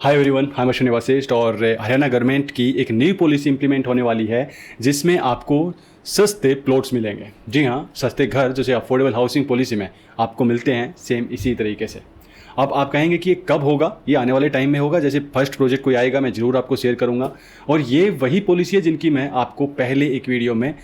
Hi everyone, I am Ashwini Vashishtha और Haryana government की एक नई पॉलिसी इंप्लीमेंट होने वाली है जिसमें आपको सस्ते प्लॉट्स मिलेंगे। जी हाँ, सस्ते घर जैसे अफोर्डेबल हाउसिंग पॉलिसी में आपको मिलते हैं, सेम इसी तरीके से। अब आप कहेंगे कि ये कब होगा? ये आने वाले टाइम में होगा। जैसे फर्स्ट प्रोजेक्ट कोई आएगा मैं ज़रूर आपको शेयर करूंगा। और ये वही पॉलिसी है जिनकी मैं आपको पहले एक वीडियो में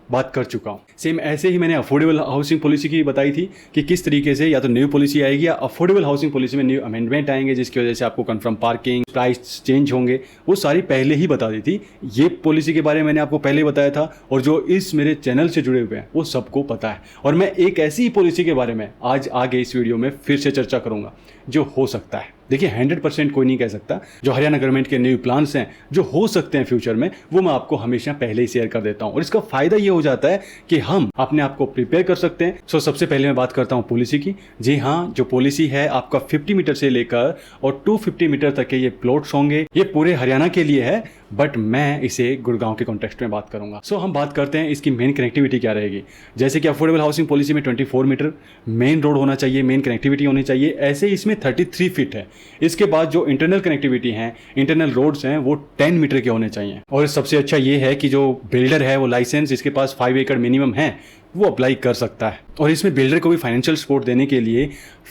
बात कर चुका हूँ। सेम ऐसे ही मैंने अफोर्डेबल हाउसिंग पॉलिसी की बताई थी कि किस तरीके से या तो न्यू पॉलिसी आएगी या अफोर्डेबल हाउसिंग पॉलिसी में न्यू अमेंडमेंट आएंगे जिसकी वजह से आपको कंफर्म पार्किंग प्राइस चेंज होंगे। वो सारी पहले ही बता दी थी। ये पॉलिसी के बारे में मैंने आपको पहले बताया था और जो इस मेरे चैनल से जुड़े हुए हैं वो सबको पता है। और मैं एक ऐसी ही पॉलिसी के बारे में आज आगे इस वीडियो में फिर से चर्चा करूंगा जो हो सकता है। देखिए 100% कोई नहीं कह सकता। जो हरियाणा गवर्नमेंट के न्यू प्लान्स हैं जो हो सकते हैं फ्यूचर में, वो मैं आपको हमेशा पहले ही शेयर कर देता हूं। और इसका फायदा ये हो जाता है कि हम अपने आप को प्रिपेयर कर सकते हैं। सो सबसे पहले मैं बात करता हूं पॉलिसी की। जी हाँ, जो पॉलिसी है आपका 50 मीटर से लेकर और 250 मीटर तक के ये प्लॉट्स होंगे। ये पूरे हरियाणा के लिए है, बट मैं इसे गुड़गांव के कॉन्टेक्स्ट में बात करूंगा। सो हम बात करते हैं इसकी मेन कनेक्टिविटी क्या रहेगी। जैसे कि अफोर्डेबल हाउसिंग पॉलिसी में 24 मीटर मेन रोड होना चाहिए, मेन कनेक्टिविटी होनी चाहिए। ऐसे इसमें 33 फीट है। इसके बाद जो इंटरनल कनेक्टिविटी है, इंटरनल रोड्स हैं, वो 10 मीटर के होने चाहिए। और सबसे अच्छा ये है कि जो बिल्डर है वो लाइसेंस इसके पास 5 एकड़ मिनिमम है वो अप्लाई कर सकता है। और इसमें बिल्डर को भी फाइनेंशियल सपोर्ट देने के लिए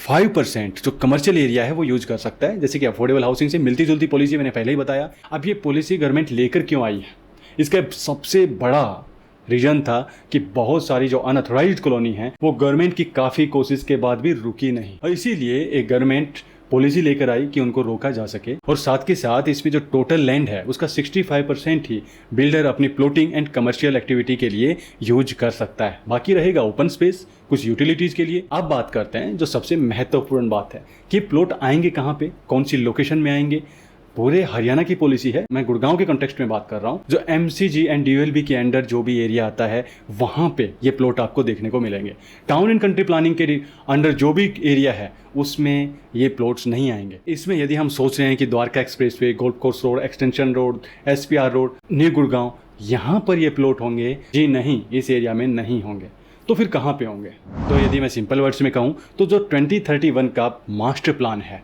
5% जो कमर्शियल एरिया है वो यूज कर सकता है। जैसे कि अफोर्डेबल हाउसिंग से मिलती जुलती पॉलिसी मैंने पहले ही बताया। अब ये पॉलिसी गवर्नमेंट लेकर क्यों आई है, इसका सबसे बड़ा रीजन था कि बहुत सारी जो अनऑथराइज्ड कॉलोनी है वो गवर्नमेंट की काफ़ी कोशिश के बाद भी रुकी नहीं। और इसीलिए एक गवर्नमेंट पॉलिसी लेकर आई कि उनको रोका जा सके। और साथ के साथ इसमें जो टोटल लैंड है उसका 65% ही बिल्डर अपनी प्लॉटिंग एंड कमर्शियल एक्टिविटी के लिए यूज कर सकता है। बाकी रहेगा ओपन स्पेस कुछ यूटिलिटीज के लिए। अब बात करते हैं जो सबसे महत्वपूर्ण बात है कि प्लॉट आएंगे कहाँ पे, कौन सी लोकेशन में आएंगे। पूरे हरियाणा की पॉलिसी है, मैं गुड़गांव के कॉन्टेक्स्ट में बात कर रहा हूँ। जो MCG एंड DULB के अंडर जो भी एरिया आता है वहाँ पे ये प्लॉट आपको देखने को मिलेंगे। टाउन एंड कंट्री प्लानिंग के अंडर जो भी एरिया है उसमें ये प्लॉट्स नहीं आएंगे। इसमें यदि हम सोच रहे हैं कि Dwarka expressway, golf course road, extension road, SPR road, new Gurgaon, यहाँ पर ये प्लॉट होंगे, जी नहीं, इस एरिया में नहीं होंगे। तो फिर कहाँ पे होंगे? तो यदि मैं सिंपल वर्ड्स में कहूँ तो जो 2031 का मास्टर प्लान है,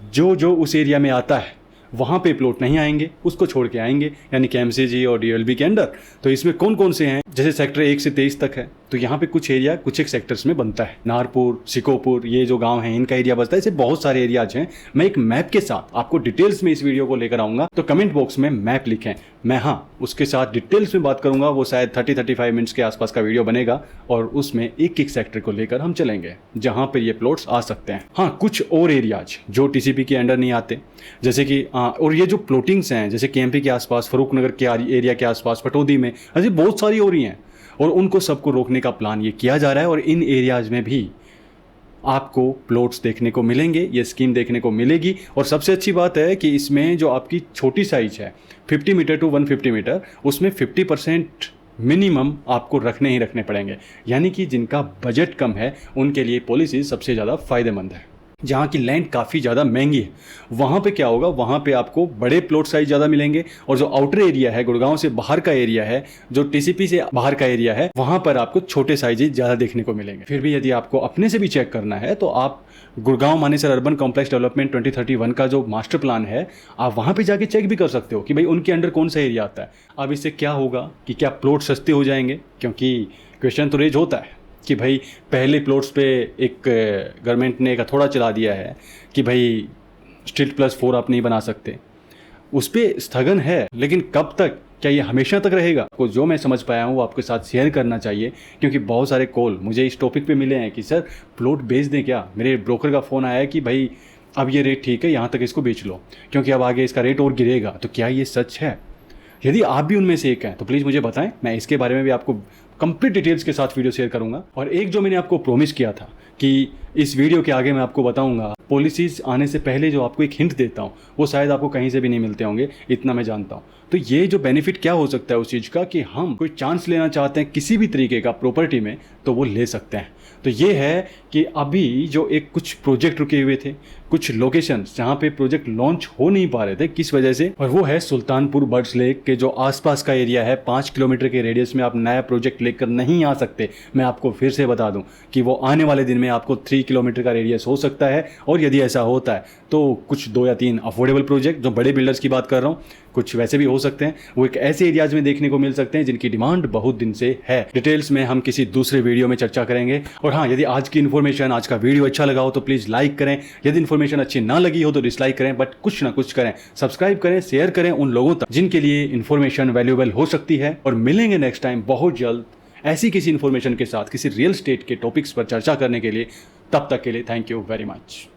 जो जो उस एरिया में आता है वहाँ पे प्लॉट नहीं आएंगे, उसको छोड़ के आएंगे, यानी कि MCG और DULB के अंडर। तो इसमें कौन कौन से हैं? जैसे सेक्टर 1 से 23 तक है, तो यहाँ पे कुछ एरिया कुछ एक सेक्टर्स में बनता है। नारपुर, सिकोपुर, ये जो गांव हैं इनका एरिया बचता है। ऐसे बहुत सारे एरियाज हैं। मैं एक मैप के साथ आपको डिटेल्स में इस वीडियो को लेकर आऊँगा, तो कमेंट बॉक्स में मैप लिखें। मैं हाँ उसके साथ डिटेल्स में बात करूँगा। वो शायद 30-35 मिनट्स के आसपास का वीडियो बनेगा और उसमें एक एक सेक्टर को लेकर हम चलेंगे जहाँ पर ये प्लॉट्स आ सकते हैं। हाँ, कुछ और एरियाज जो TCP के अंडर नहीं आते, जैसे कि और ये जो प्लॉटिंग्स हैं जैसे KMP के आसपास, फरूखनगर के एरिया के आसपास, पटौदी में, ऐसी बहुत सारी हो रही हैं और उनको सबको रोकने का प्लान ये किया जा रहा है। और इन एरियाज में भी आपको प्लॉट्स देखने को मिलेंगे, ये स्कीम देखने को मिलेगी। और सबसे अच्छी बात है कि इसमें जो आपकी छोटी साइज है 50 मीटर टू 150 मीटर, उसमें 50% मिनिमम आपको रखने ही रखने पड़ेंगे। यानी कि जिनका बजट कम है उनके लिए पॉलिसी सबसे ज़्यादा फायदेमंद है। जहाँ की लैंड काफ़ी ज़्यादा महंगी है वहाँ पे क्या होगा, वहाँ पे आपको बड़े प्लॉट साइज ज़्यादा मिलेंगे। और जो आउटर एरिया है, गुड़गांव से बाहर का एरिया है, जो TCP से बाहर का एरिया है, वहाँ पर आपको छोटे साइज ज़्यादा देखने को मिलेंगे। फिर भी यदि आपको अपने से भी चेक करना है तो आप Gurgaon Manesar urban complex development 2031 का जो मास्टर प्लान है, आप वहाँ पे जाके चेक भी कर सकते हो कि भाई उनके अंडर कौन सा एरिया आता है। अब इससे क्या होगा कि क्या प्लॉट सस्ते हो जाएंगे? क्योंकि क्वेश्चन तो रेज होता है कि भाई पहले प्लॉट्स पे एक गवर्नमेंट ने एक हथौड़ा चला दिया है कि भाई स्ट्रीट +4 आप नहीं बना सकते, उस पर स्थगन है। लेकिन कब तक, क्या ये हमेशा तक रहेगा? को जो मैं समझ पाया हूँ वो आपके साथ शेयर करना चाहिए, क्योंकि बहुत सारे कॉल मुझे इस टॉपिक पे मिले हैं कि सर प्लॉट बेच दें क्या। मेरे ब्रोकर का फ़ोन आया कि भाई अब ये रेट ठीक है, यहाँ तक इसको बेच लो क्योंकि अब आगे इसका रेट और गिरेगा। तो क्या ये सच है? यदि आप भी उनमें से एक हैं तो प्लीज़ मुझे बताएं। मैं इसके बारे में भी आपको कंप्लीट डिटेल्स के साथ वीडियो शेयर करूंगा। और एक जो मैंने आपको प्रॉमिस किया था कि इस वीडियो के आगे मैं आपको बताऊंगा, पॉलिसीज़ आने से पहले जो आपको एक हिंट देता हूं वो शायद आपको कहीं से भी नहीं मिलते होंगे, इतना मैं जानता हूं। तो ये जो बेनिफिट क्या हो सकता है उस चीज़ का कि हम कोई चांस लेना चाहते हैं किसी भी तरीके का प्रॉपर्टी में तो वो ले सकते हैं। तो ये है कि अभी जो एक कुछ प्रोजेक्ट रुके हुए थे, कुछ लोकेशंस जहाँ पे प्रोजेक्ट लॉन्च हो नहीं पा रहे थे, किस वजह से, और वो है सुल्तानपुर बर्ड्स लेक के जो आसपास का एरिया है। 5 किलोमीटर के रेडियस में आप नया प्रोजेक्ट लेकर नहीं आ सकते। मैं आपको फिर से बता दूं कि वो आने वाले दिन में आपको 3 3 किलोमीटर का रेडियस हो सकता है। और यदि ऐसा होता है तो कुछ 2 या 3 अफोर्डेबल प्रोजेक्ट, जो बड़े बिल्डर्स की बात कर रहा हूँ, कुछ वैसे भी हो सकते हैं, वो एक ऐसे एरियाज में देखने को मिल सकते हैं जिनकी डिमांड बहुत दिन से है। डिटेल्स में हम किसी दूसरे वीडियो में चर्चा करेंगे। और हाँ, यदि आज की इन्फॉर्मेशन, आज का वीडियो अच्छा लगा हो तो प्लीज़ लाइक करें। यदि इन्फॉर्मेशन अच्छी ना लगी हो तो डिसलाइक करें, बट कुछ ना कुछ करें, सब्सक्राइब करें, शेयर करें उन लोगों तक जिनके लिए इन्फॉर्मेशन वैल्यूएबल हो सकती है। और मिलेंगे नेक्स्ट टाइम बहुत जल्द ऐसी किसी इन्फॉर्मेशन के साथ, किसी रियल स्टेट के टॉपिक्स पर चर्चा करने के लिए। तब तक के लिए थैंक यू वेरी मच।